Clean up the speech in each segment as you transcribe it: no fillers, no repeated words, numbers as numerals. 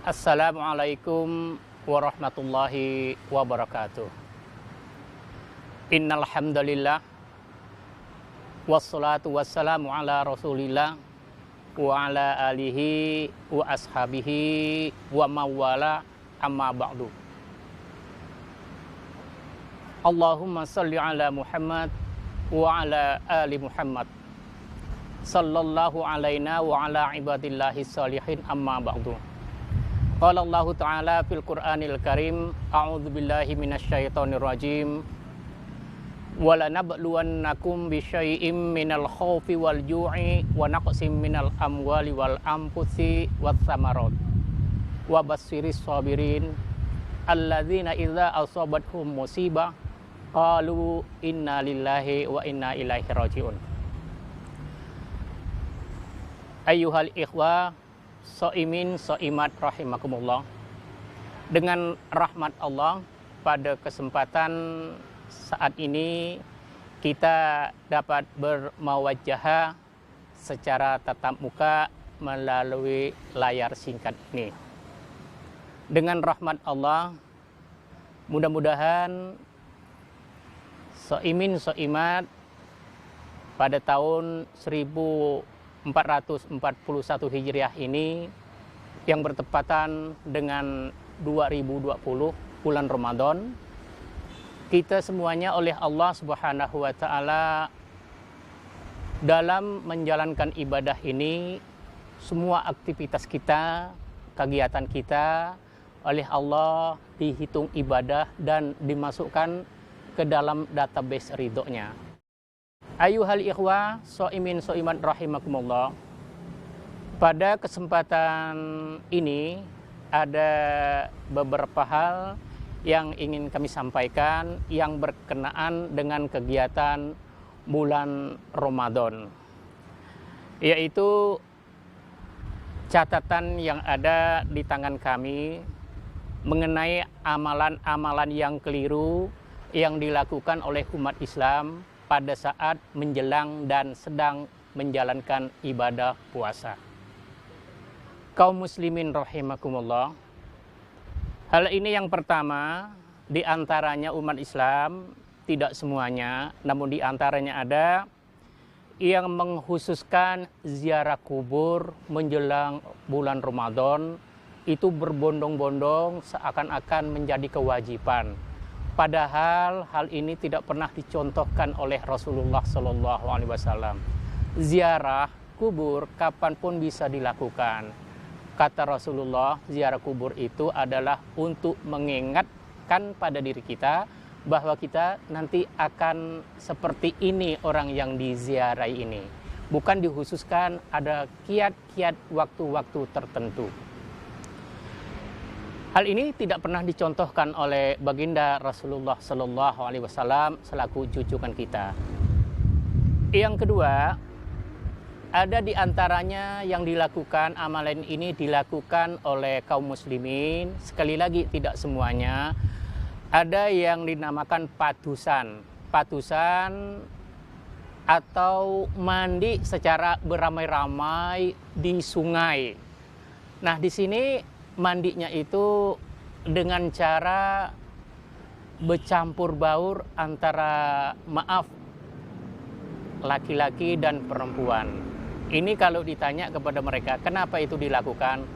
Assalamualaikum warahmatullahi wabarakatuh. Innal hamdalillah wassalatu wassalamu ala Rasulillah wa ala alihi wa ashabihi wa mawala amma ba'du. Allahumma salli ala Muhammad wa ala ali Muhammad. Sallallahu alaina wa ala ibadillahi salihin amma ba'du. Qala Allah Ta'ala fil Qur'anil Karim, a'udzu billahi minasyaitonir rajim. Wala nabluwannakum bisyai'im minal khaufi wal ju'i wa naqsim minal amwali wal anfusi wath thamarat. Wa bassiris sabirin alladzina idza asabathum musibah qalu inna lillahi wa inna ilaihi raji'un. Ayyuhal ikhwah so'imin so'imat rahimakumullah. Dengan rahmat Allah, pada kesempatan saat ini kita dapat bermuwajahah secara tatap muka melalui layar singkat ini. Dengan rahmat Allah, mudah-mudahan so'imin so'imat pada tahun 1441 Hijriah ini yang bertepatan dengan 2020 bulan Ramadan, kita semuanya oleh Allah Subhanahu wa Ta'ala dalam menjalankan ibadah ini, semua aktivitas kita, kegiatan kita oleh Allah dihitung ibadah dan dimasukkan ke dalam database ridhonya. Ayyuhal ikhwah so'imin so'imat rahimakumullah. Pada kesempatan ini ada beberapa hal yang ingin kami sampaikan yang berkenaan dengan kegiatan bulan Ramadan, yaitu catatan yang ada di tangan kami mengenai amalan-amalan yang keliru yang dilakukan oleh umat Islam pada saat menjelang dan sedang menjalankan ibadah puasa. Kaum muslimin rahimakumullah. Hal ini yang pertama, di antaranya umat Islam, tidak semuanya, namun di antaranya ada yang mengkhususkan ziarah kubur menjelang bulan Ramadan, itu berbondong-bondong seakan-akan menjadi kewajiban. Padahal hal ini tidak pernah dicontohkan oleh Rasulullah SAW. Ziarah kubur kapanpun bisa dilakukan. Kata Rasulullah, ziarah kubur itu adalah untuk mengingatkan pada diri kita bahwa kita nanti akan seperti ini orang yang diziarahi ini. Bukan dikhususkan ada kiat-kiat waktu-waktu tertentu. Hal ini tidak pernah dicontohkan oleh baginda Rasulullah SAW selaku junjungan kita. Yang kedua, ada di antaranya yang dilakukan, amalan ini dilakukan oleh kaum muslimin. Sekali lagi tidak semuanya. Ada yang dinamakan padusan. Padusan atau mandi secara beramai-ramai di sungai. Nah, di sini mandinya itu dengan cara bercampur baur antara laki-laki dan perempuan. Ini kalau ditanya kepada mereka kenapa itu dilakukan,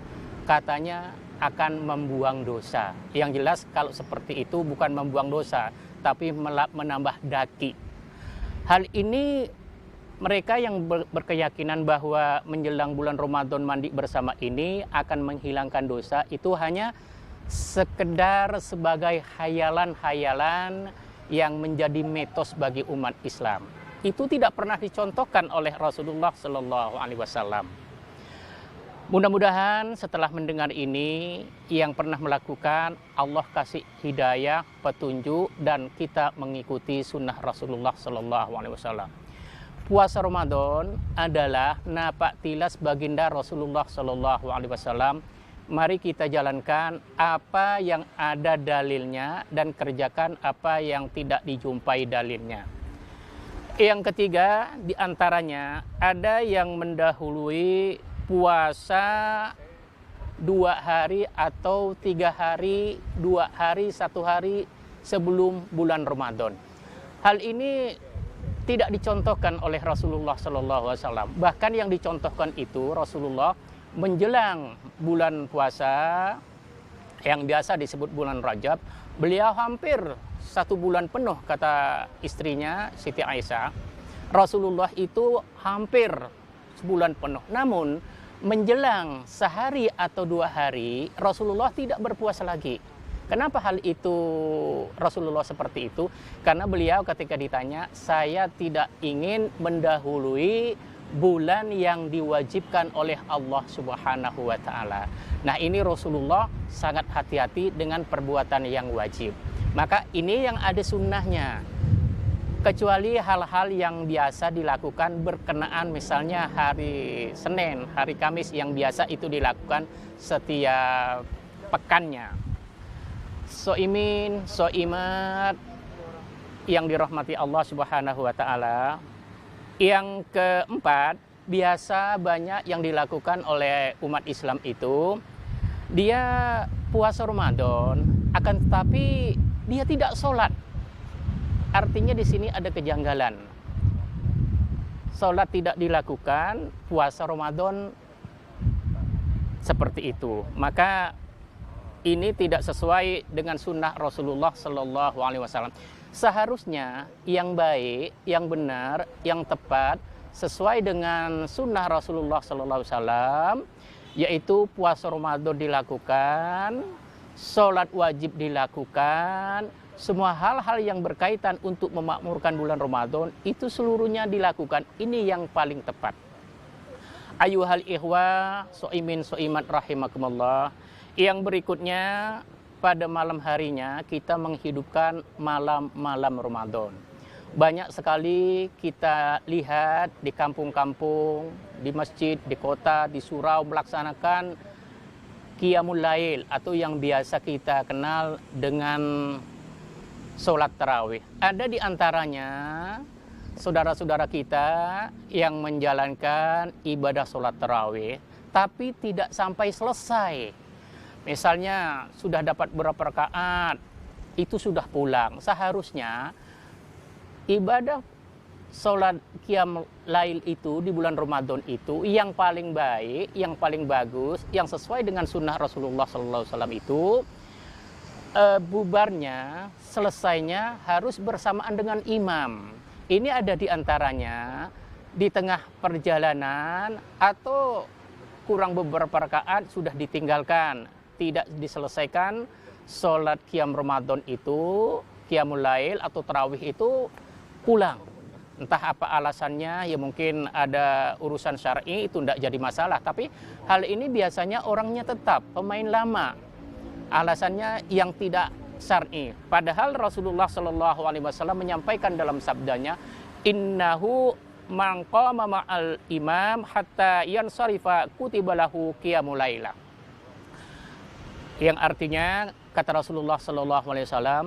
katanya akan membuang dosa. Yang jelas kalau seperti itu bukan membuang dosa, tapi menambah daki. Hal ini mereka yang berkeyakinan bahwa menjelang bulan Ramadan mandi bersama ini akan menghilangkan dosa, itu hanya sekedar sebagai hayalan-hayalan yang menjadi mitos bagi umat Islam. Itu tidak pernah dicontohkan oleh Rasulullah SAW. Mudah-mudahan setelah mendengar ini, yang pernah melakukan, Allah kasih hidayah, petunjuk, dan kita mengikuti sunnah Rasulullah SAW. Puasa Ramadan adalah napak tilas baginda Rasulullah SAW. Mari kita jalankan apa yang ada dalilnya dan kerjakan apa yang tidak dijumpai dalilnya. Yang ketiga, di antaranya ada yang mendahului puasa 2 hari atau 3 hari, 2 hari, 1 hari sebelum bulan Ramadan. Hal ini tidak dicontohkan oleh Rasulullah SAW. Bahkan yang dicontohkan itu Rasulullah menjelang bulan puasa yang biasa disebut bulan Rajab, beliau hampir 1 bulan penuh, kata istrinya Siti Aisyah. Rasulullah itu hampir sebulan penuh. Namun menjelang sehari atau 2 hari Rasulullah tidak berpuasa lagi. Kenapa hal itu Rasulullah seperti itu? Karena beliau ketika ditanya, saya tidak ingin mendahului bulan yang diwajibkan oleh Allah Subhanahu wa Ta'ala. Nah, ini Rasulullah sangat hati-hati dengan perbuatan yang wajib. Maka ini yang ada sunnahnya. Kecuali hal-hal yang biasa dilakukan berkenaan misalnya hari Senin, hari Kamis yang biasa itu dilakukan setiap pekannya. Soimin, soimat yang dirahmati Allah Subhanahu wa Ta'ala. Yang keempat, biasa banyak yang dilakukan oleh umat Islam itu, dia puasa Ramadan, akan tetapi dia tidak sholat. Artinya di sini ada kejanggalan. Sholat tidak dilakukan, puasa Ramadan seperti itu. Maka ini tidak sesuai dengan sunnah Rasulullah Sallallahu Alaihi Wasallam. Seharusnya yang baik, yang benar, yang tepat sesuai dengan sunnah Rasulullah Sallallahu Alaihi Wasallam, yaitu puasa Ramadan dilakukan, sholat wajib dilakukan, semua hal-hal yang berkaitan untuk memakmurkan bulan Ramadan itu seluruhnya dilakukan. Ini yang paling tepat. Ayuhal ikhwah, so'imin so'imat rahimakumullah. Yang berikutnya, pada malam harinya kita menghidupkan malam-malam Ramadan. Banyak sekali kita lihat di kampung-kampung, di masjid, di kota, di surau melaksanakan Qiyamul Lail atau yang biasa kita kenal dengan sholat tarawih. Ada di antaranya saudara-saudara kita yang menjalankan ibadah sholat tarawih, tapi tidak sampai selesai. Misalnya sudah dapat berapa rakaat, itu sudah pulang. Seharusnya ibadah sholat Qiyam Lail itu di bulan Ramadan itu yang paling baik, yang paling bagus, yang sesuai dengan sunnah Rasulullah SAW itu, bubarnya, selesainya harus bersamaan dengan imam. Ini ada di antaranya di tengah perjalanan atau kurang beberapa rakaat sudah ditinggalkan, tidak diselesaikan sholat Qiyam Ramadan itu, Qiyamul Lail atau tarawih itu, pulang. Entah apa alasannya, ya mungkin ada urusan syar'i, itu tidak jadi masalah. Tapi hal ini biasanya orangnya tetap pemain lama. Alasannya yang tidak syar'i. Padahal Rasulullah Shallallahu Alaihi Wasallam menyampaikan dalam sabdanya, innahu man qama ma'al imam hatta yansarifa kutiba lahu qiyamul lailah. Yang artinya, kata Rasulullah Shallallahu Alaihi Wasallam,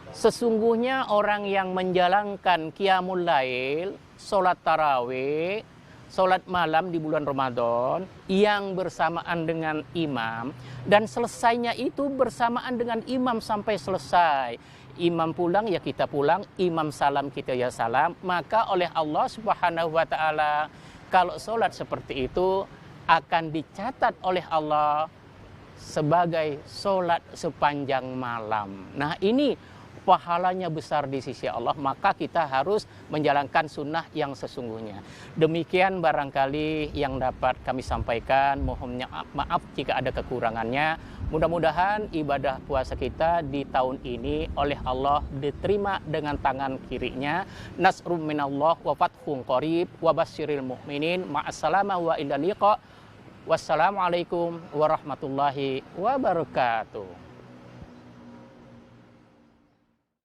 sesungguhnya orang yang menjalankan Qiyamul Lail, sholat tarawih, sholat malam di bulan Ramadan, yang bersamaan dengan imam, dan selesainya itu bersamaan dengan imam sampai selesai. Imam pulang, ya kita pulang, imam salam, kita ya salam. Maka oleh Allah Subhanahu wa Ta'ala, kalau sholat seperti itu akan dicatat oleh Allah sebagai sholat sepanjang malam. Nah, ini pahalanya besar di sisi Allah, maka kita harus menjalankan sunnah yang sesungguhnya. Demikian barangkali yang dapat kami sampaikan. Mohon maaf jika ada kekurangannya. Mudah-mudahan ibadah puasa kita di tahun ini oleh Allah diterima dengan tangan kirinya. Nasrum minallah wa fathun qarib wa basyiril mu'minin. Ma'assalama wa ila liqa. Wassalamualaikum warahmatullahi wabarakatuh.